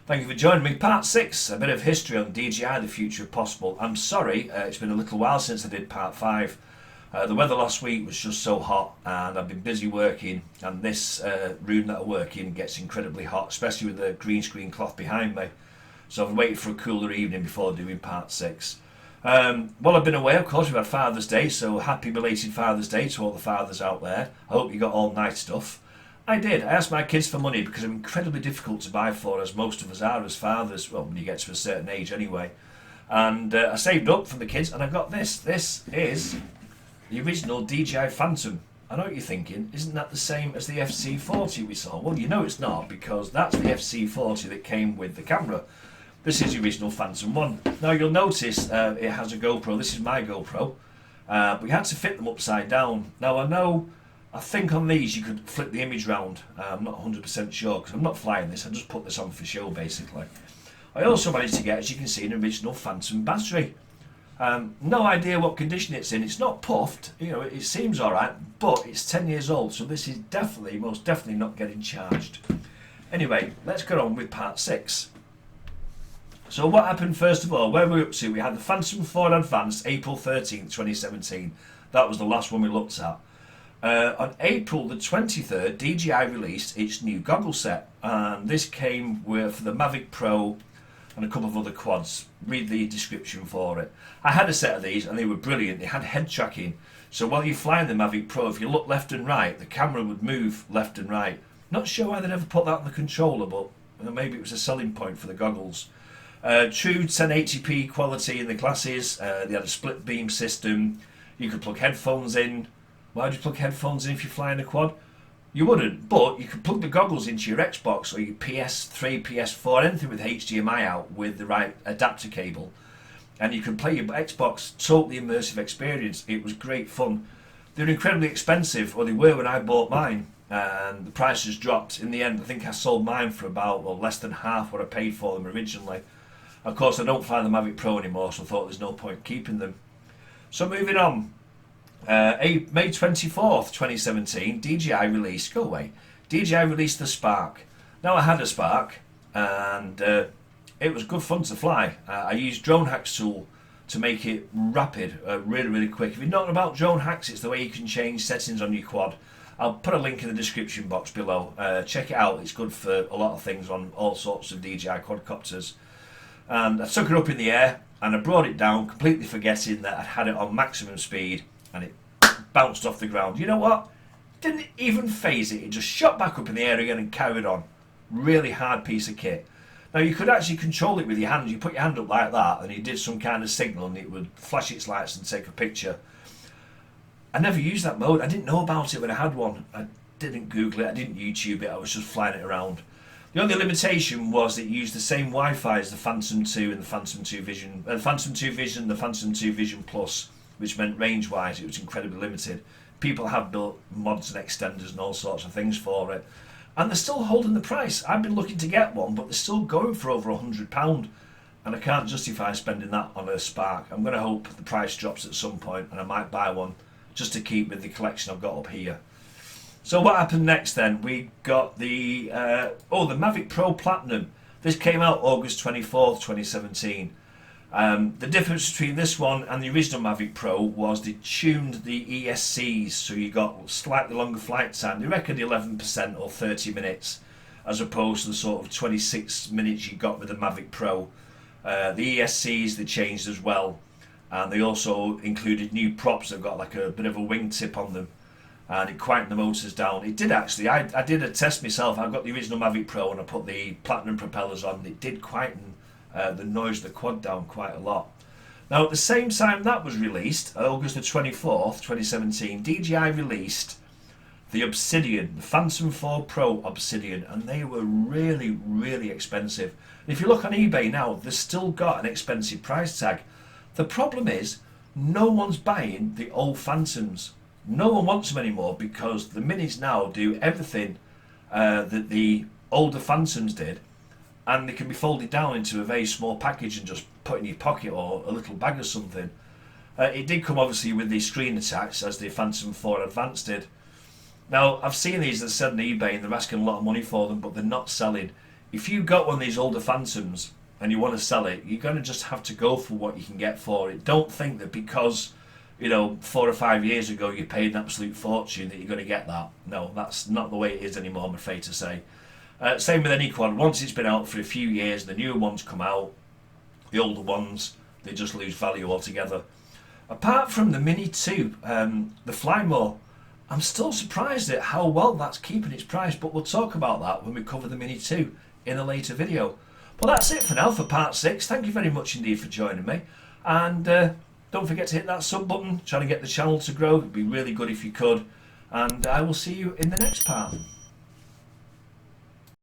Thank you for joining me. Part 6, a bit of history on DJI, the future of possible. I'm sorry, it's been a little while since I did part 5. The weather last week was just so hot and I've been busy working, and this room that I work in gets incredibly hot, especially with the green screen cloth behind me. So I've waited for a cooler evening before doing part 6. While I've been away, of course, we've had Father's Day, so happy belated Father's Day to all the fathers out there. I hope you got all nice stuff. I did. I asked my kids for money because I'm incredibly difficult to buy for, as most of us are as fathers, well, when you get to a certain age anyway. And I saved up for the kids and I got this. This is the original DJI Phantom. I know what you're thinking, isn't that the same as the FC40 we saw? Well, you know it's not, because that's the FC40 that came with the camera. This is the original Phantom 1. Now you'll notice it has a GoPro. This is my GoPro. But we had to fit them upside down. Now I think on these you could flip the image round. I'm not 100% sure because I'm not flying this. I just put this on for show basically. I also managed to get, as you can see, an original Phantom battery. No idea what condition it's in. It's not puffed, you know, it seems alright, but it's 10 years old, so this is definitely, most definitely not getting charged. Anyway, let's get on with part 6. So what happened first of all, where were we up to? We had the Phantom 4 Advanced, April 13th, 2017. That was the last one we looked at. On April the 23rd, DJI released its new goggle set, and this came with the Mavic Pro and a couple of other quads. Read the description for it. I had a set of these and they were brilliant. They had head tracking, so while you're flying the Mavic Pro, if you look left and right, the camera would move left and right. Not sure why they never put that on the controller, but maybe it was a selling point for the goggles. True 1080p quality in the glasses. They had a split beam system. You could plug headphones in. Why would you plug headphones in if you're flying a quad? You wouldn't, but you could plug the goggles into your Xbox or your PS3, PS4, anything with HDMI out with the right adapter cable, and you could play your Xbox. Totally immersive experience. It was great fun. They're incredibly expensive, or they were when I bought mine, and the price has dropped. In the end, I think I sold mine for about, well, less than half what I paid for them originally. Of course, I don't fly the Mavic Pro anymore, so I thought there's no point keeping them. So moving on. May 24th, 2017, DJI released, go away, DJI released the Spark. Now I had a Spark and it was good fun to fly. I used Drone Hacks tool to make it rapid, really quick. If you're not about drone hacks, it's the way you can change settings on your quad. I'll put a link in the description box below. Check it out, it's good for a lot of things on all sorts of DJI quadcopters. And I took it up in the air and I brought it down, completely forgetting that I'd had it on maximum speed, and it bounced off the ground. You know what? Didn't even phase it. It just shot back up in the air again and carried on. Really hard piece of kit. Now you could actually control it with your hand. You put your hand up like that and you did some kind of signal and it would flash its lights and take a picture. I never used that mode. I didn't know about it when I had one. I didn't Google it. I didn't YouTube it. I was just flying it around. The only limitation was it used the same Wi-Fi as the Phantom 2 and the Phantom 2 Vision. Phantom 2 Vision, the Phantom 2 Vision Plus, which meant range-wise it was incredibly limited. People have built mods and extenders and all sorts of things for it, and they're still holding the price. I've been looking to get one, but they're still going for over £100, and I can't justify spending that on a Spark. I'm going to hope the price drops at some point and I might buy one just to keep with the collection I've got up here. So what happened next then? We got the the Mavic Pro Platinum. This came out August 24th, 2017. The difference between this one and the original Mavic Pro was they tuned the ESCs, so you got slightly longer flight time. They reckoned 11% or 30 minutes, as opposed to the sort of 26 minutes you got with the Mavic Pro. The ESCs they changed as well, and they also included new props that got like a bit of a wingtip on them, and it quietened the motors down. It did actually. I did a test myself. I got the original Mavic Pro and I put the Platinum propellers on. It did quieten the noise of the quad down quite a lot. Now at the same time that was released, August the 24th, 2017, DJI released the Obsidian, the Phantom 4 Pro Obsidian, and they were really expensive. And if you look on eBay now, they've still got an expensive price tag. The problem is, no one's buying the old Phantoms. No one wants them anymore because the Minis now do everything that the older Phantoms did, and they can be folded down into a very small package and just put in your pocket or a little bag or something. It did come obviously with the screen attached, as the Phantom 4 Advanced did. Now I've seen these that said on eBay and they're asking a lot of money for them, but they're not selling. if you got one of these older Phantoms and you want to sell it, you're going to just have to go for what you can get for it. Don't think that because, you know, 4 or 5 years ago you paid an absolute fortune that you're going to get that. No, that's not the way it is anymore, I'm afraid to say. Same with any quad. Once it's been out for a few years, the newer ones come out, the older ones, they just lose value altogether. Apart from the Mini 2, the Flymore, I'm still surprised at how well that's keeping its price, but we'll talk about that when we cover the Mini 2 in a later video. Well, that's it for now for part 6. Thank you very much indeed for joining me. And don't forget to hit that sub button, trying to get the channel to grow. It'd be really good if you could. And I will see you in the next part.